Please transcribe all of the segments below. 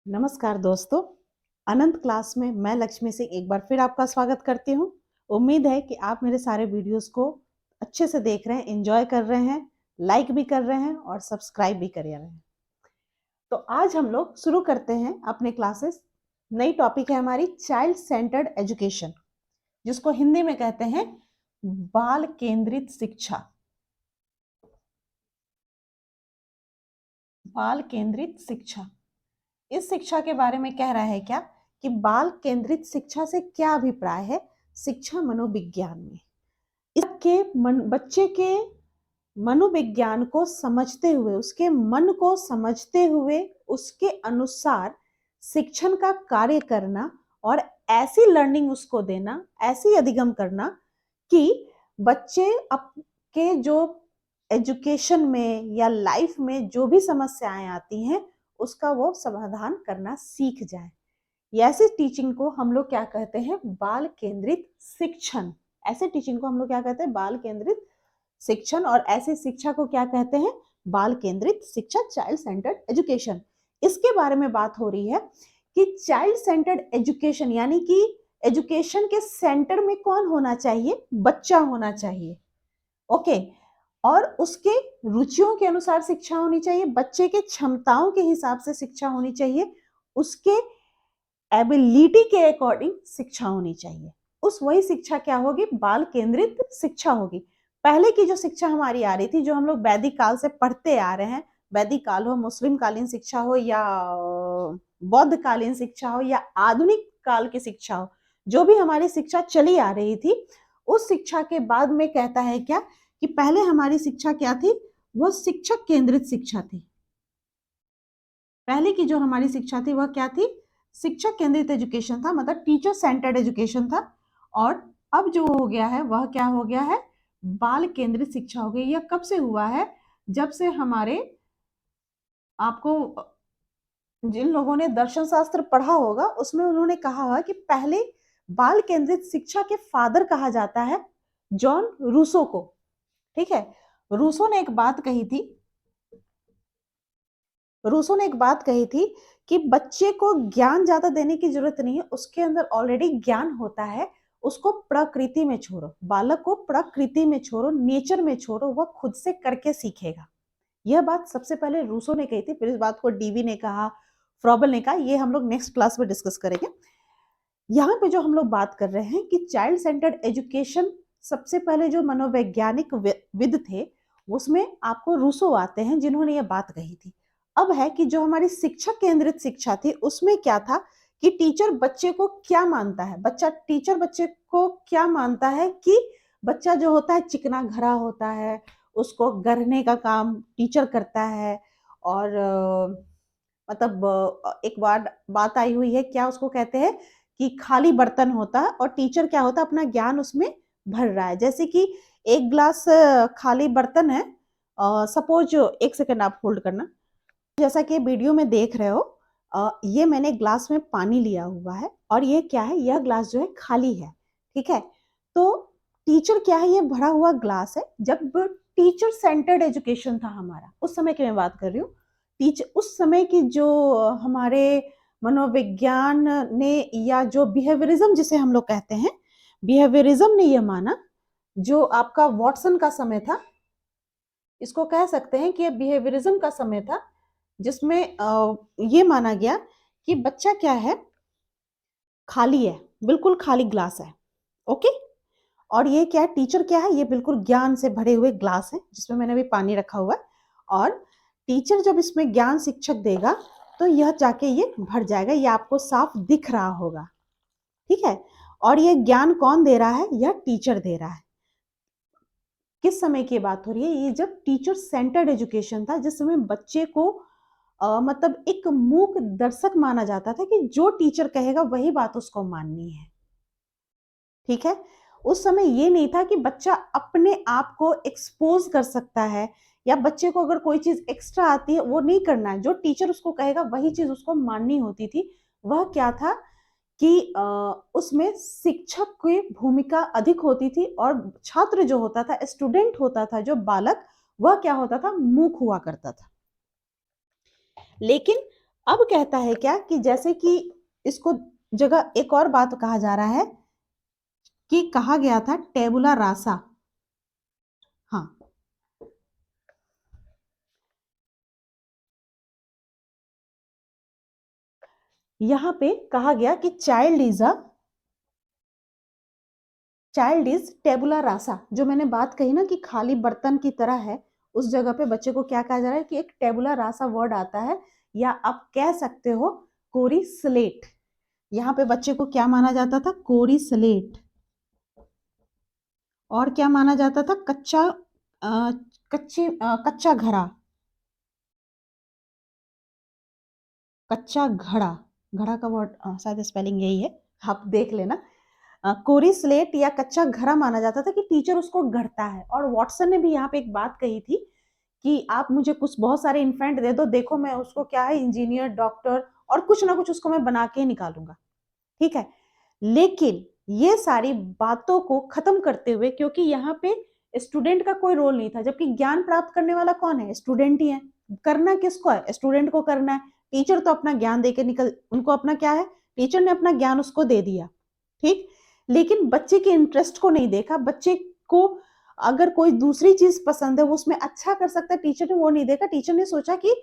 नमस्कार दोस्तों, अनंत क्लास में मैं लक्ष्मी सिंह एक बार फिर आपका स्वागत करती हूँ। उम्मीद है कि आप मेरे सारे वीडियोस को अच्छे से देख रहे हैं, एंजॉय कर रहे हैं, लाइक भी कर रहे हैं और सब्सक्राइब भी कर रहे हैं। तो आज हम लोग शुरू करते हैं अपने क्लासेस। नई टॉपिक है हमारी चाइल्ड सेंटर्ड एजुकेशन, जिसको हिंदी में कहते हैं बाल केंद्रित शिक्षा। बाल केंद्रित शिक्षा, इस शिक्षा के बारे में कह रहा है क्या कि बाल केंद्रित शिक्षा से क्या अभिप्राय है शिक्षा मनोविज्ञान में। इसके बच्चे के मनोविज्ञान को समझते हुए, उसके मन को समझते हुए उसके अनुसार शिक्षण का कार्य करना और ऐसी लर्निंग उसको देना, ऐसी अधिगम करना कि बच्चे के जो एजुकेशन में या लाइफ में जो भी समस्याएं आती हैं उसका वो समाधान करना सीख जाए। ऐसे टीचिंग को हम लोग क्या कहते हैं? बाल केंद्रित शिक्षण। ऐसे टीचिंग को हम लोग क्या कहते हैं? बाल केंद्रित शिक्षण। और ऐसे शिक्षा को क्या कहते हैं? बाल केंद्रित शिक्षा, चाइल्ड सेंटर्ड एजुकेशन। इसके बारे में बात हो रही है कि चाइल्ड सेंटर्ड एजुकेशन यानी कि एजुकेशन के सेंटर में कौन होना चाहिए? बच्चा होना चाहिए। ओके। और उसके रुचियों के अनुसार शिक्षा होनी चाहिए, बच्चे के क्षमताओं के हिसाब से शिक्षा होनी चाहिए, उसके एबिलिटी के अकॉर्डिंग शिक्षा होनी चाहिए। उस वही शिक्षा क्या होगी? बाल केंद्रित शिक्षा होगी। पहले की जो शिक्षा हमारी आ रही थी, जो हम लोग वैदिक काल से पढ़ते आ रहे हैं, वैदिक काल हो, मुस्लिम कालीन शिक्षा हो या बौद्ध कालीन शिक्षा हो या आधुनिक काल की शिक्षा हो, जो भी हमारी शिक्षा चली आ रही थी, उस शिक्षा के बाद में कहता है क्या कि पहले हमारी शिक्षा क्या थी? वो शिक्षक केंद्रित शिक्षा थी। पहले की जो हमारी शिक्षा थी वह क्या थी? शिक्षक केंद्रित एजुकेशन था, मतलब टीचर सेंटर्ड एजुकेशन था। और अब जो हो गया है वह क्या हो गया है? बाल केंद्रित शिक्षा हो गई। यह कब से हुआ है? जब से हमारे, आपको जिन लोगों ने दर्शन शास्त्र पढ़ा होगा उसमें उन्होंने कहा है कि पहले बाल केंद्रित शिक्षा के फादर कहा जाता है जॉन रूसो को। ठीक है। रूसो ने एक बात कही थी, रूसो ने एक बात कही थी कि बच्चे को ज्ञान ज्यादा देने की जरूरत नहीं है, उसके अंदर ऑलरेडी ज्ञान होता है, उसको प्रकृति में छोड़ो, बालक को प्रकृति में छोड़ो, नेचर में छोड़ो, वह खुद से करके सीखेगा। यह बात सबसे पहले रूसो ने कही थी, फिर इस बात को डीवी ने कहा, फ्रॉबल ने कहा। ये हम लोग नेक्स्ट क्लास में डिस्कस करेंगे। यहाँ पे जो हम लोग बात कर रहे हैं कि चाइल्ड सेंटर्ड एजुकेशन, सबसे पहले जो मनोवैज्ञानिक विद थे उसमें आपको रूसो आते हैं जिन्होंने ये बात कही थी। अब है कि जो हमारी शिक्षक केंद्रित शिक्षा थी उसमें क्या था कि टीचर बच्चे को क्या मानता है, टीचर बच्चे को क्या मानता है कि बच्चा जो होता है चिकना घरा होता है, उसको गढ़ने का काम टीचर करता है। और मतलब एक बार बात आई हुई है, क्या उसको कहते हैं कि खाली बर्तन होता है और टीचर क्या होता है? अपना ज्ञान उसमें भर रहा है। जैसे कि एक ग्लास खाली बर्तन है, सपोज एक सेकंड आप होल्ड करना। जैसा कि वीडियो में देख रहे हो, ये मैंने ग्लास में पानी लिया हुआ है और ये क्या है? यह ग्लास जो है खाली है। ठीक है। तो टीचर क्या है? ये भरा हुआ ग्लास है। जब टीचर सेंटर्ड एजुकेशन था हमारा, उस समय की मैं बात कर रही हूँ, टीचर उस समय की जो हमारे मनोविज्ञान ने, या जो बिहेवियरिज्म जिसे हम लोग कहते हैं, बिहेवियरिज्म ने यह माना, जो आपका वॉटसन का समय था, इसको कह सकते हैं कि यह बिहेवियरिज्म का समय था, जिसमें ये माना गया कि बच्चा क्या है? खाली है, बिल्कुल खाली ग्लास है। ओके। और ये क्या है? टीचर क्या है? ये बिल्कुल ज्ञान से भरे हुए ग्लास है जिसमें मैंने अभी पानी रखा हुआ है। और टीचर जब इसमें ज्ञान शिक्षक देगा तो यह जाके ये भर जाएगा, ये आपको साफ दिख रहा होगा। ठीक है। और ये ज्ञान कौन दे रहा है? यह टीचर दे रहा है। किस समय की बात हो रही है? ये जब टीचर सेंटर्ड एजुकेशन था, जिस समय बच्चे को मतलब एक मूक दर्शक माना जाता था कि जो टीचर कहेगा वही बात उसको माननी है। ठीक है। उस समय ये नहीं था कि बच्चा अपने आप को एक्सपोज कर सकता है, या बच्चे को अगर कोई चीज एक्स्ट्रा आती है वो नहीं करना है, जो टीचर उसको कहेगा वही चीज उसको माननी होती थी। वह क्या था कि उसमें शिक्षक की भूमिका अधिक होती थी और छात्र जो होता था, स्टूडेंट होता था, जो बालक, वह क्या होता था? मूक हुआ करता था। लेकिन अब कहता है क्या कि जैसे कि इसको जगह एक और बात कहा जा रहा है कि कहा गया था टेबुला रासा। हाँ, यहां पे कहा गया कि चाइल्ड इज टेबुला रासा। जो मैंने बात कही ना कि खाली बर्तन की तरह है, उस जगह पे बच्चे को क्या कहा जा रहा है कि एक टेबुला रासा वर्ड आता है, या आप कह सकते हो कोरी स्लेट। यहाँ पे बच्चे को क्या माना जाता था? कोरी स्लेट। और क्या माना जाता था? कच्चा घड़ा। कच्चा घड़ा, घड़ा का वर्ड शायद स्पेलिंग यही है, आप देख लेना। कोरी स्लेट या कच्चा घड़ा माना जाता था कि टीचर उसको गढ़ता है। और वॉटसन ने भी यहाँ पे एक बात कही थी कि आप मुझे कुछ बहुत सारे इन्फेंट दे दो, देखो मैं उसको क्या है इंजीनियर, डॉक्टर और कुछ ना कुछ उसको मैं बना के निकालूंगा। ठीक है, लेकिन ये सारी बातों को खत्म करते हुए, क्योंकि यहाँ पे स्टूडेंट का कोई रोल नहीं था, जबकि ज्ञान प्राप्त करने वाला कौन है? स्टूडेंट ही है। करना किसको है? स्टूडेंट को करना है। टीचर तो अपना ज्ञान देके निकल, उनको अपना क्या है, टीचर ने अपना ज्ञान उसको दे दिया, ठीक। लेकिन बच्चे के इंटरेस्ट को नहीं देखा। बच्चे को अगर कोई दूसरी चीज पसंद है, वो उसमें अच्छा कर सकता है, टीचर ने वो नहीं देखा। टीचर ने सोचा कि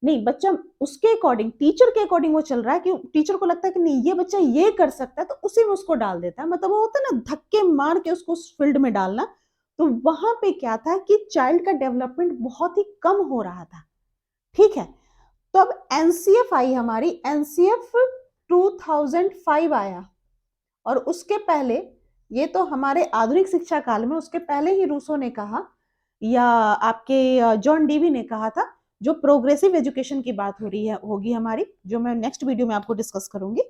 नहीं, बच्चा उसके अकॉर्डिंग, टीचर के अकॉर्डिंग वो चल रहा है, कि टीचर को लगता है कि नहीं ये बच्चा ये कर सकता है, तो उसी में उसको डाल देता है। मतलब वो होता है ना धक्के मार के उसको उस फील्ड में डालना। तो वहां पे क्या था कि चाइल्ड का डेवलपमेंट बहुत ही कम हो रहा था। ठीक है, तो अब एनसीएफ आई हमारी। एनसीएफ 2005 आया, और उसके पहले, ये तो हमारे आधुनिक शिक्षा काल में, उसके पहले ही रूसो ने कहा, या आपके जॉन डीवी ने कहा था, जो प्रोग्रेसिव एजुकेशन की बात हो रही है होगी हमारी, जो मैं नेक्स्ट वीडियो में आपको डिस्कस करूंगी।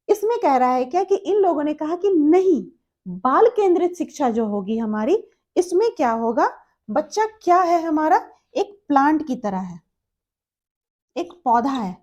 इसमें कह रहा है क्या कि इन लोगों ने कहा कि नहीं, बाल केंद्रित शिक्षा जो होगी हमारी, इसमें क्या होगा, बच्चा क्या है हमारा, एक प्लांट की तरह है, एक पौधा है।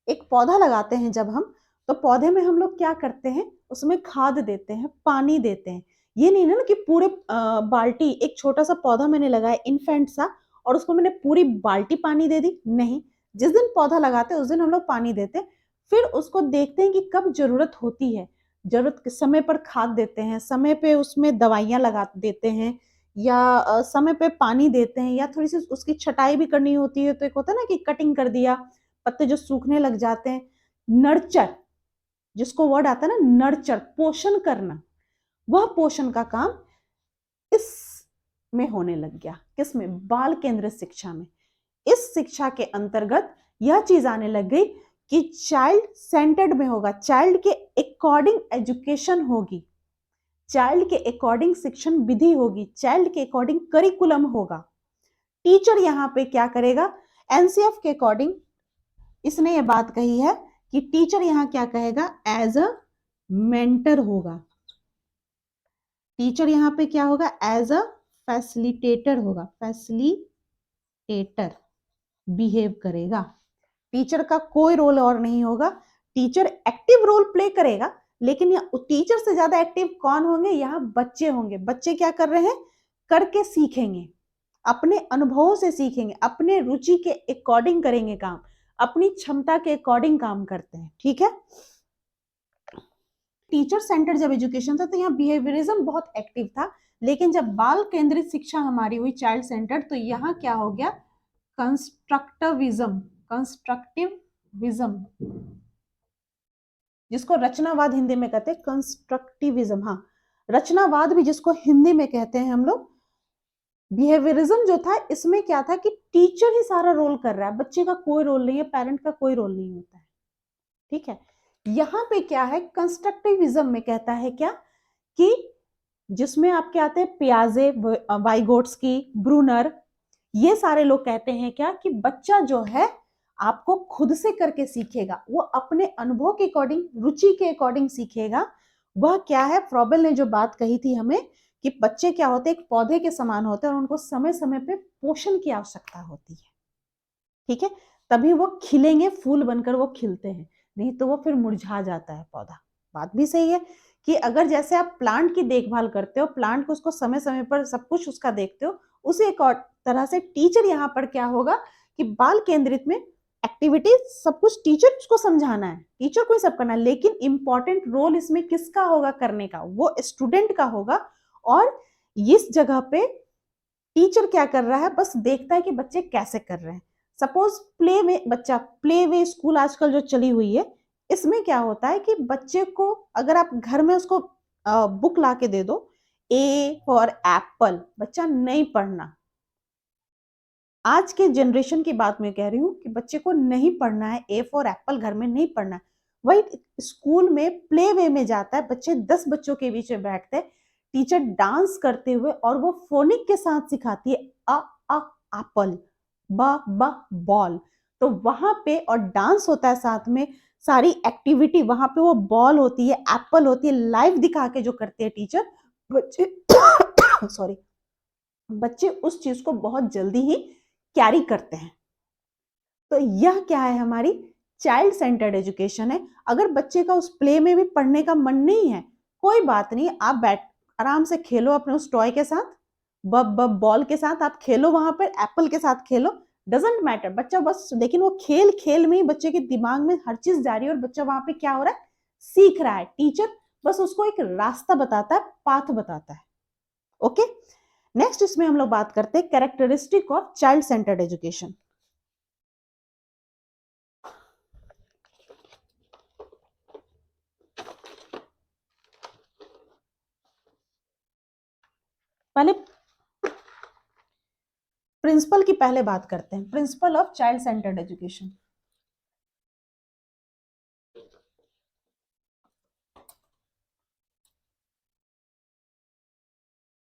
एक पौधा लगाते हैं जब हम, तो पौधे में हम लोग क्या करते हैं, उसमें खाद देते हैं, पानी देते हैं। ये नहीं ना कि पूरे बाल्टी, एक छोटा सा पौधा मैंने लगाया इन्फेंट सा, और उसको मैंने पूरी बाल्टी पानी दे दी, नहीं। जिस दिन पौधा लगाते हैं उस दिन हम लोग पानी देते हैं, फिर उसको देखते हैं कि कब जरूरत होती है, जरूरत के समय पर खाद देते हैं, समय पे उसमें दवाइयां लगा देते हैं, या समय पे पानी देते हैं, या थोड़ी सी उसकी छटाई भी करनी होती है। तो एक होता है ना कि कटिंग कर दिया, पत्ते जो सूखने लग जाते हैं। नर्चर, जिसको वर्ड आता है ना नर्चर, पोषण करना, वह पोषण का काम इस में होने लग गया। किसमें? बाल केंद्रित शिक्षा में। इस शिक्षा के अंतर्गत यह चीज आने लग गई कि चाइल्ड सेंटर्ड में होगा, चाइल्ड के अकॉर्डिंग एजुकेशन होगी, चाइल्ड के अकॉर्डिंग शिक्षण विधि होगी, चाइल्ड के अकॉर्डिंग करिकुलम होगा। टीचर यहाँ पे क्या करेगा? एनसीएफ के अकॉर्डिंग इसने ये बात कही है कि टीचर यहाँ क्या कहेगा? एज अ मेंटर होगा। टीचर यहाँ पे क्या होगा? एज अ फैसिलिटेटर होगा, फैसिलिटेटर बिहेव करेगा। टीचर का कोई रोल और नहीं होगा। टीचर एक्टिव रोल प्ले करेगा, लेकिन टीचर से ज्यादा एक्टिव कौन होंगे? यहाँ बच्चे होंगे। बच्चे क्या कर रहे हैं? करके सीखेंगे, अपने अनुभवों से सीखेंगे, अपने रुचि के अकॉर्डिंग करेंगे काम, अपनी क्षमता के अकॉर्डिंग काम करते हैं। ठीक है, टीचर सेंटर जब एजुकेशन था तो यहाँ बिहेवियरिज्म बहुत एक्टिव था। लेकिन जब बाल केंद्रित शिक्षा हमारी हुई, चाइल्ड सेंटर, तो यहाँ क्या हो गया? कंस्ट्रक्टिविज्म। कंस्ट्रक्टिविज्म, जिसको रचनावाद हिंदी में कहते हैं, कंस्ट्रक्टिविज्म। हाँ, रचनावाद भी जिसको हिंदी में कहते हैं हम लोग। बिहेवियरिज्म जो था, इसमें क्या था कि टीचर ही सारा रोल कर रहा है, बच्चे का कोई रोल नहीं है, पेरेंट का कोई रोल नहीं होता है। ठीक है, यहाँ पे क्या है? कंस्ट्रक्टिविज्म में कहता है क्या कि जिसमें आपके आते हैं पियाजे, वाइगोट्स्की, ब्रूनर, ये सारे लोग कहते हैं क्या कि बच्चा जो है आपको खुद से करके सीखेगा, वो अपने अनुभव के अकॉर्डिंग, रुचि के अकॉर्डिंग सीखेगा। वह क्या है? फ्रॉबेल ने जो बात कही थी हमें कि बच्चे क्या होते हैं? एक पौधे के समान होते हैं, और उनको समय समय पे पोषण की आवश्यकता होती है। ठीक है, तभी वो खिलेंगे, फूल बनकर वो खिलते हैं, नहीं तो वो फिर मुरझा जाता है पौधा। बात भी सही है कि अगर जैसे आप प्लांट की देखभाल करते हो, प्लांट को उसको समय समय पर सब कुछ उसका देखते हो, उसी एक और तरह से टीचर यहाँ पर क्या होगा कि बाल केंद्रित में एक्टिविटी सब कुछ टीचर को समझाना है, टीचर को ही सब करना है, लेकिन इंपॉर्टेंट रोल इसमें किसका होगा करने का, वो स्टूडेंट का होगा। और इस जगह पे टीचर क्या कर रहा है, बस देखता है कि बच्चे कैसे कर रहे हैं। सपोज प्ले में बच्चा, प्ले वे स्कूल आजकल जो चली हुई है, इसमें क्या होता है कि बच्चे को अगर आप घर में उसको बुक ला के दे दो, ए फॉर एप्पल, बच्चा नहीं पढ़ना। आज के जनरेशन की बात मैं कह रही हूँ कि बच्चे को नहीं पढ़ना है, ए फॉर एप्पल घर में नहीं पढ़ना है। वही स्कूल में प्ले वे में जाता है, बच्चे 10 बच्चों के बीच में बैठते हैं, टीचर डांस करते हुए और वो फोनिक के साथ सिखाती है, अ अ एप्पल, ब ब बॉल। तो वहां पे और डांस होता है साथ में, सारी एक्टिविटी वहां पे, वो बॉल होती है, एप्पल होती है, लाइव दिखा के जो करते हैं टीचर, बच्चे सॉरी, बच्चे उस चीज को बहुत जल्दी ही कैरी करते हैं। तो यह क्या है, हमारी चाइल्ड सेंटर्ड एजुकेशन है। अगर बच्चे का उस प्ले में भी पढ़ने का मन नहीं है, कोई बात नहीं, आप बैठ आराम से खेलो अपने उस टॉय के साथ, बब बब बॉल के साथ आप खेलो, वहां पर एप्पल के साथ खेलो, डजेंट मैटर, बच्चा बस, लेकिन वो खेल खेल में ही बच्चे के दिमाग में हर चीज जा रही है और बच्चा वहां पे क्या हो रहा है, सीख रहा है। टीचर बस उसको एक रास्ता बताता है, पाथ बताता है। ओके, नेक्स्ट इसमें हम लोग बात करते हैं characteristic of child centred education. पहले प्रिंसिपल की पहले बात करते हैं, principle of child centred education.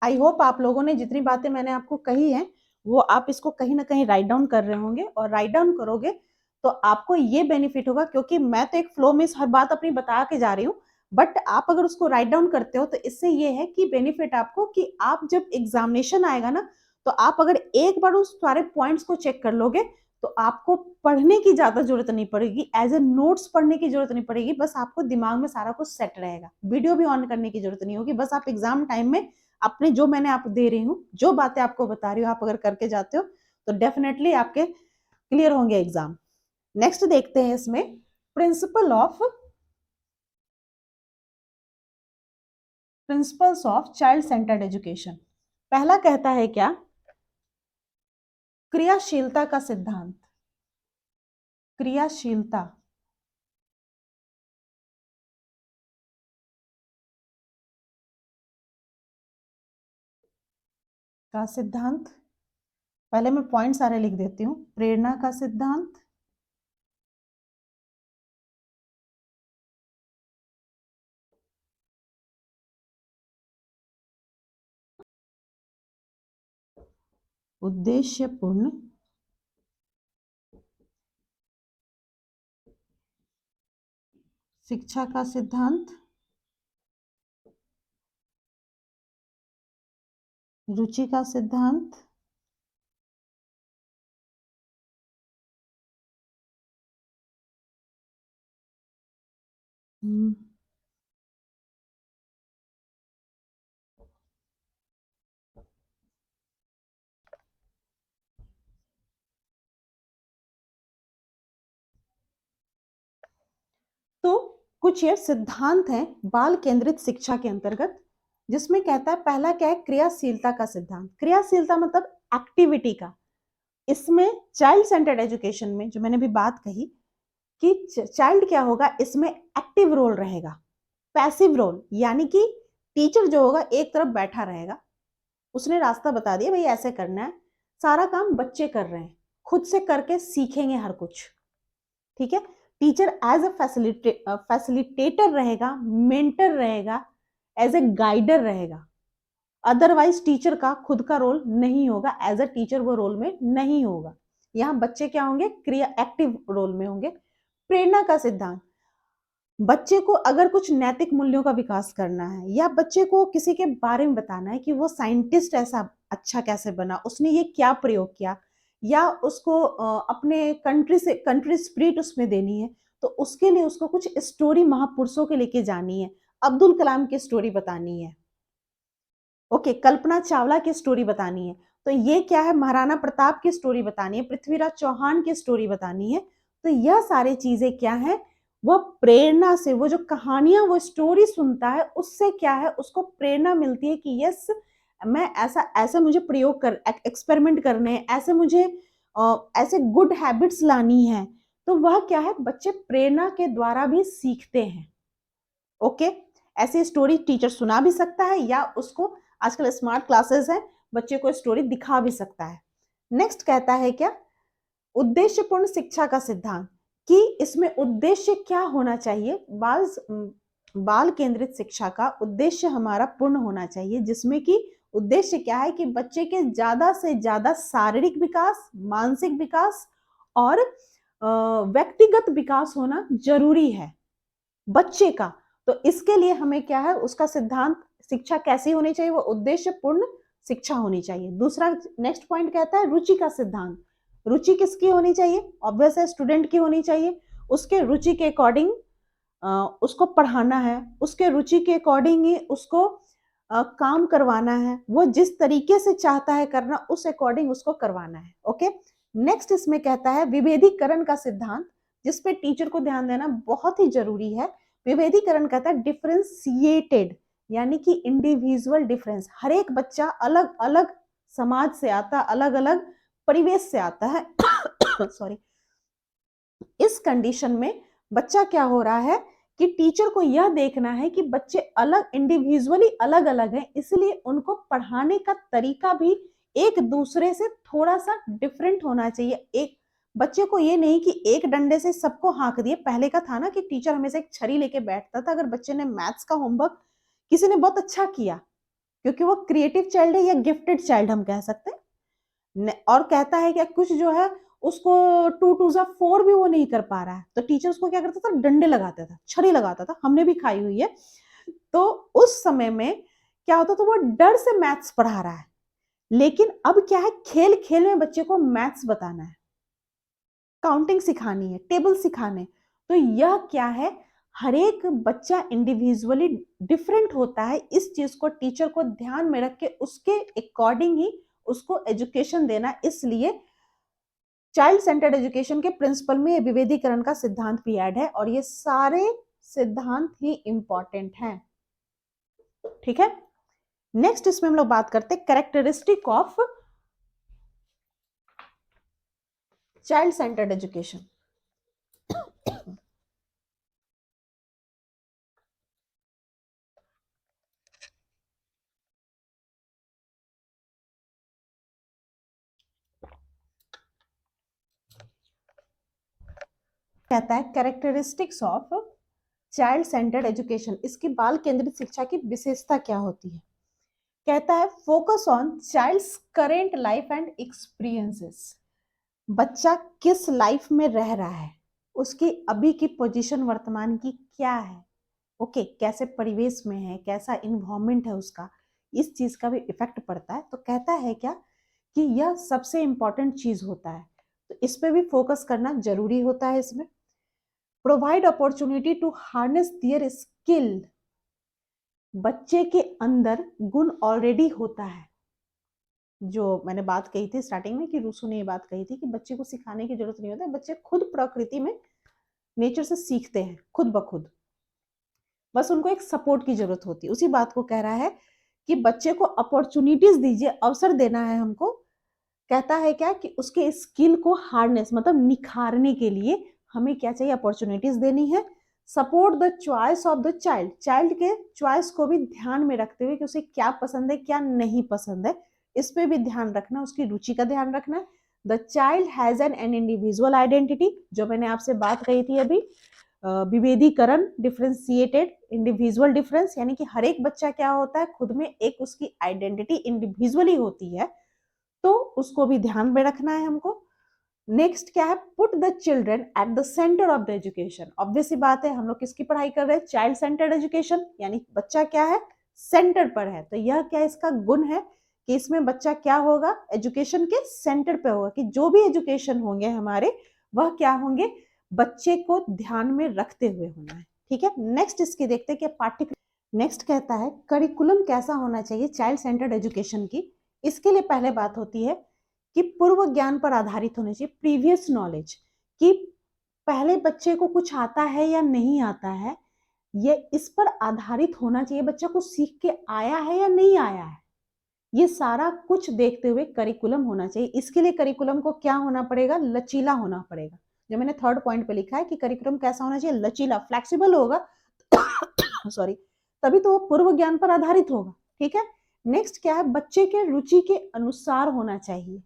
I hope आप लोगों ने जितनी बातें मैंने आपको कही हैं, वो आप इसको कहीं ना कहीं राइट डाउन कर रहे होंगे, और राइट डाउन करोगे तो आपको ये बेनिफिट होगा, क्योंकि मैं तो एक फ्लो में हर बात अपनी बता के जा रही हूँ, बट आप अगर उसको राइट डाउन करते हो तो इससे ये है कि बेनिफिट आपको, कि आप जब एग्जामिनेशन आएगा ना, तो आप अगर एक बार उस सारे पॉइंट्स को चेक कर लोगे, तो आपको पढ़ने की ज्यादा जरूरत नहीं पड़ेगी, एज ए नोट्स पढ़ने की जरूरत नहीं पड़ेगी, बस आपको दिमाग में सारा कुछ सेट रहेगा, वीडियो भी ऑन करने की जरूरत नहीं होगी, बस आप एग्जाम टाइम में अपने जो मैंने आपको दे रही हूँ, जो बातें आपको बता रही हूँ, आप अगर करके जाते हो तो डेफिनेटली आपके क्लियर होंगे एग्जाम। नेक्स्ट देखते हैं इसमें principles of child centred education. पहला कहता है क्या, क्रियाशीलता का सिद्धांत। क्रियाशीलता का सिद्धांत, पहले मैं पॉइंट सारे लिख देती हूँ। प्रेरणा का सिद्धांत, उद्देश्यपूर्ण शिक्षा का सिद्धांत, रुचि का सिद्धांत, तो कुछ ये सिद्धांत हैं बाल केंद्रित शिक्षा के अंतर्गत, जिसमें कहता है, पहला क्या है, क्रियाशीलता का सिद्धांत। क्रियाशीलता मतलब एक्टिविटी का। इसमें चाइल्ड सेंटर्ड एजुकेशन में जो मैंने भी बात कही कि चाइल्ड क्या होगा, इसमें एक्टिव रोल रहेगा, पैसिव रोल यानी कि टीचर जो होगा एक तरफ बैठा रहेगा, उसने रास्ता बता दिया, भाई ऐसे करना है, सारा काम बच्चे कर रहे हैं, खुद से करके सीखेंगे हर कुछ, ठीक है। टीचर एज अ फैसिलिटेटर रहेगा, मेंटर रहेगा, एज ए गाइडर रहेगा, अदरवाइज टीचर का खुद का रोल नहीं होगा, एज अ टीचर वो रोल में नहीं होगा। यहाँ बच्चे क्या होंगे, क्रिया एक्टिव रोल में होंगे। प्रेरणा का सिद्धांत, बच्चे को अगर कुछ नैतिक मूल्यों का विकास करना है, या बच्चे को किसी के बारे में बताना है कि वो साइंटिस्ट ऐसा अच्छा कैसे बना, उसने ये क्या प्रयोग किया, या उसको अपने कंट्री स्पिरिट उसमें देनी है, तो उसके लिए उसको कुछ स्टोरी महापुरुषों के लेके जानी है, अब्दुल कलाम की स्टोरी बतानी है, ओके, कल्पना चावला की स्टोरी बतानी है, तो ये क्या है, महाराणा प्रताप की स्टोरी बतानी है, पृथ्वीराज चौहान की स्टोरी बतानी है, तो यह सारी चीजें क्या है, वह प्रेरणा से, वो जो कहानियां वो स्टोरी सुनता है उससे क्या है, उसको प्रेरणा मिलती है कि यस मैं ऐसा ऐसे मुझे प्रयोग कर एक्सपेरिमेंट करने हैं, ऐसे मुझे ऐसे गुड हैबिट्स लानी है। तो वह क्या है, बच्चे प्रेरणा के द्वारा भी सीखते हैं। ओके, ऐसी स्टोरी टीचर सुना भी सकता है या उसको, आजकल स्मार्ट क्लासेस हैं, बच्चे को स्टोरी दिखा भी सकता है। नेक्स्ट कहता है क्या, उद्देश्यपूर्ण शिक्षा का सिद्धांत, कि इसमें उद्देश्य क्या होना चाहिए। बाल केंद्रित शिक्षा का उद्देश्य हमारा पूर्ण होना चाहिए, जिसमें कि उद्देश्य क्या है कि बच्चे के ज्यादा से ज्यादा शारीरिक विकास, मानसिक विकास और व्यक्तिगत विकास होना जरूरी है बच्चे का। तो इसके लिए हमें क्या है, उसका सिद्धांत, शिक्षा कैसी होनी चाहिए, वो उद्देश्यपूर्ण शिक्षा होनी चाहिए। दूसरा नेक्स्ट पॉइंट कहता है रुचि का सिद्धांत। रुचि किसकी होनी चाहिए, ऑब्वियस है स्टूडेंट की होनी चाहिए। उसके रुचि के अकॉर्डिंग उसको पढ़ाना है, उसके रुचि के अकॉर्डिंग ही उसको काम करवाना है, वो जिस तरीके से चाहता है करना उस अकॉर्डिंग उसको करवाना है। ओके, नेक्स्ट इसमें कहता है विभेदीकरण का सिद्धांत, जिसपे टीचर को ध्यान देना बहुत ही जरूरी है। विभेदीकरण कहता है डिफरेंशिएटेड, यानी कि इंडिविजुअल डिफरेंस। हर एक बच्चा अलग अलग समाज से आता, अलग अलग परिवेश से आता है सॉरी। इस कंडीशन में बच्चा क्या हो रहा है कि टीचर को यह देखना है कि बच्चे अलग, इंडिविजुअली अलग अलग हैं, इसलिए उनको पढ़ाने का तरीका भी एक दूसरे से थोड़ा सा डिफरेंट होना चाहिए। एक बच्चे को ये नहीं कि एक डंडे से सबको हाँक दिए। पहले का था ना कि टीचर हमेशा एक छड़ी लेके बैठता था, अगर बच्चे ने मैथ्स का होमवर्क किसी ने बहुत अच्छा किया, क्योंकि वो क्रिएटिव चाइल्ड है या गिफ्टेड चाइल्ड हम कह सकते हैं, और कहता है कि कुछ जो है उसको 2 2 4 भी वो नहीं कर पा रहा है, तो टीचर उसको क्या करता था, डंडे लगाता था, छड़ी लगाता था, हमने भी खाई हुई है। तो उस समय में क्या होता था, वो डर से मैथ्स पढ़ा रहा है। लेकिन अब क्या है, खेल खेल में बच्चे को मैथ्स बताना है, काउंटिंग सिखानी है, टेबल सिखाने। तो यह क्या है, हर एक बच्चा इंडिविजुअली डिफरेंट होता है। इस चीज को टीचर को ध्यान में रख के उसके अकॉर्डिंग ही उसको एजुकेशन देना। इसलिए चाइल्ड सेंटर्ड एजुकेशन के प्रिंसिपल में विभेदीकरण का सिद्धांत भी ऐड है, और ये सारे सिद्धांत ही इंपॉर्टेंट हैं। ठीक है, नेक्स्ट इसमें हम लोग बात करते हैं characteristic of child centred education. कहता है characteristics of child centred education, इसकी बाल केंद्रित शिक्षा की विशेषता क्या होती है। कहता है focus on child's current life and experiences. बच्चा किस लाइफ में रह रहा है, उसकी अभी की पोजीशन वर्तमान की क्या है, ओके कैसे परिवेश में है, कैसा इन्वायरमेंट है उसका, इस चीज का भी इफेक्ट पड़ता है। तो कहता है क्या कि यह सबसे इंपॉर्टेंट चीज होता है, तो इस पे भी फोकस करना जरूरी होता है। इसमें provide opportunity to harness their skill, बच्चे के अंदर गुण ऑलरेडी होता है। जो मैंने बात कही थी स्टार्टिंग में कि रूसो ने ये बात कही थी कि बच्चे को सिखाने की जरूरत नहीं होता है, बच्चे खुद प्रकृति में नेचर से सीखते हैं खुद ब खुद, बस उनको एक सपोर्ट की जरूरत होती है। उसी बात को कह रहा है कि बच्चे को अपॉर्चुनिटीज दीजिए, अवसर देना है हमको। कहता है क्या कि उसके स्किल को हार्नेस मतलब निखारने के लिए हमें क्या चाहिए, अपॉर्चुनिटीज देनी है। Support the choice of the child, child के चॉइस को भी ध्यान में रखते हुए कि उसे क्या पसंद है क्या नहीं पसंद है, इस पे भी ध्यान रखना, उसकी रुचि का ध्यान रखना। The child has an individual identity, जो मैंने आपसे बात कही थी अभी, विभेदीकरण डिफरेंशिएटेड इंडिविजुअल डिफरेंस, यानी कि हर एक बच्चा क्या होता है, खुद में एक उसकी आइडेंटिटी इंडिविजुअली होती है, तो उसको भी ध्यान में रखना है हमको। नेक्स्ट क्या है, put the children at the centre of the education. Obvious सी बात है, हम लोग किसकी पढ़ाई कर रहे हैं, चाइल्ड सेंटर्ड एजुकेशन, यानी बच्चा क्या है, सेंटर पर है। तो यह क्या इसका गुण है कि इसमें बच्चा क्या होगा, एजुकेशन के सेंटर पे होगा, कि जो भी एजुकेशन होंगे हमारे वह क्या होंगे, बच्चे को ध्यान में रखते हुए होना है। ठीक है, नेक्स्ट इसकी देखते हैं कि पाठ्यक्रम। नेक्स्ट कहता है करिकुलम कैसा होना चाहिए चाइल्ड सेंटर्ड एजुकेशन की। इसके लिए पहले बात होती है कि पूर्व ज्ञान पर आधारित होनी चाहिए, प्रीवियस नॉलेज, कि पहले बच्चे को कुछ आता है या नहीं आता है, ये इस पर आधारित होना चाहिए, बच्चा कुछ सीख के आया है या नहीं आया है, ये सारा कुछ देखते हुए करिकुलम होना चाहिए। इसके लिए करिकुलम को क्या होना पड़ेगा, लचीला होना पड़ेगा। जो मैंने थर्ड पॉइंट पे लिखा है कि करिकुलम कैसा होना चाहिए, लचीला, फ्लेक्सिबल होगा सॉरी, तभी तो वो पूर्व ज्ञान पर आधारित होगा। ठीक है, नेक्स्ट क्या है, बच्चे के रुचि के अनुसार होना चाहिए।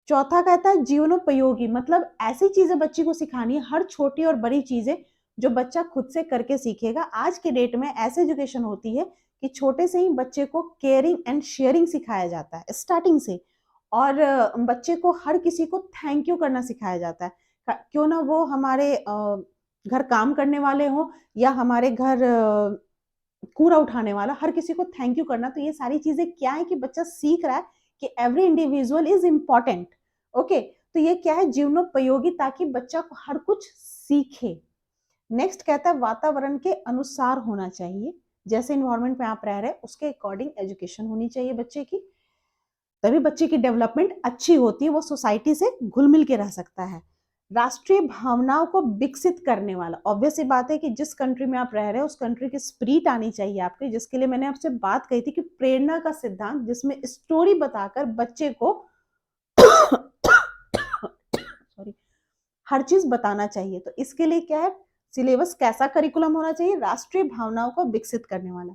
चौथा कहता है जीवनोपयोगी, मतलब ऐसी चीजें बच्ची को सिखानी है, हर छोटी और बड़ी चीजें जो बच्चा खुद से करके सीखेगा। आज के डेट में ऐसे एजुकेशन होती है कि छोटे से ही बच्चे को केयरिंग एंड शेयरिंग सिखाया जाता है स्टार्टिंग से, और बच्चे को हर किसी को थैंक यू करना सिखाया जाता है, क्यों ना वो हमारे घर काम करने वाले हो या हमारे घर कूड़ा उठाने वाला, हर किसी को थैंक यू करना। तो ये सारी चीजें क्या है कि बच्चा सीख रहा है कि every individual is important. Okay, तो ये क्या है, जीवनोपयोगी, ताकि बच्चा को हर कुछ सीखे। नेक्स्ट कहता है वातावरण के अनुसार होना चाहिए, जैसे इन्वायरमेंट में आप रह रहे हैं उसके अकॉर्डिंग एजुकेशन होनी चाहिए बच्चे की, तभी बच्चे की डेवलपमेंट अच्छी होती है, वो सोसाइटी से घुल मिल के रह सकता है। राष्ट्रीय भावनाओं को विकसित करने वाला, ऑब्वियस सी बात है कि जिस कंट्री में आप रह रहे हो उस कंट्री की स्पिरिट आनी चाहिए आपके, जिसके लिए मैंने आपसे बात कही थी कि प्रेरणा का सिद्धांत, जिसमें स्टोरी बताकर बच्चे को सॉरी हर चीज बताना चाहिए। तो इसके लिए क्या है, सिलेबस कैसा करिकुलम होना चाहिए, राष्ट्रीय भावनाओं को विकसित करने वाला।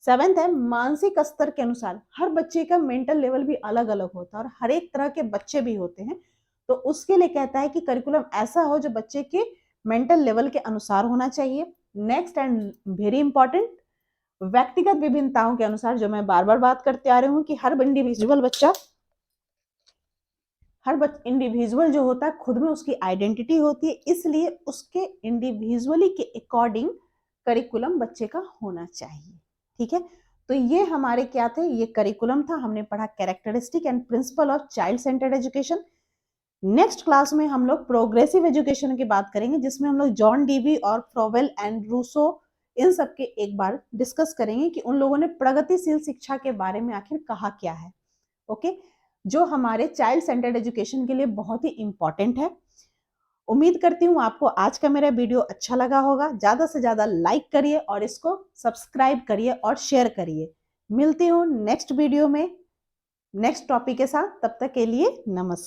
सेवेंथ है मानसिक स्तर के अनुसार, हर बच्चे का मेंटल लेवल भी अलग अलग होता है और हर एक तरह के बच्चे भी होते हैं, तो उसके लिए कहता है कि करिकुलम ऐसा हो जो बच्चे के मेंटल लेवल के अनुसार होना चाहिए। नेक्स्ट एंड वेरी इंपॉर्टेंट, व्यक्तिगत विभिन्नताओं के अनुसार, जो मैं बार बार बात करते आ रही हूँ कि हर इंडिविजुअल बच्चा, हर इंडिविजुअल जो होता है खुद में उसकी आइडेंटिटी होती है, इसलिए उसके इंडिविजुअली के अकॉर्डिंग करिकुलम बच्चे का होना चाहिए। ठीक है, तो ये हमारे क्या थे, ये करिकुलम था, हमने पढ़ा characteristic and principle of child centred education. Next class में हम लोग प्रोग्रेसिव एजुकेशन की बात करेंगे, जिसमें हम लोग जॉन डीवी और फ्रोवेल एंड रूसो इन सब के एक बार डिस्कस करेंगे कि उन लोगों ने प्रगतिशील शिक्षा के बारे में आखिर कहा क्या है। ओके, जो हमारे चाइल्ड सेंटर्ड एजुकेशन के लिए बहुत ही इंपॉर्टेंट है। उम्मीद करती हूँ आपको आज का मेरा वीडियो अच्छा लगा होगा। ज्यादा से ज्यादा लाइक करिए और इसको सब्सक्राइब करिए और शेयर करिए। मिलती हूँ नेक्स्ट वीडियो में नेक्स्ट टॉपिक के साथ, तब तक के लिए नमस्कार।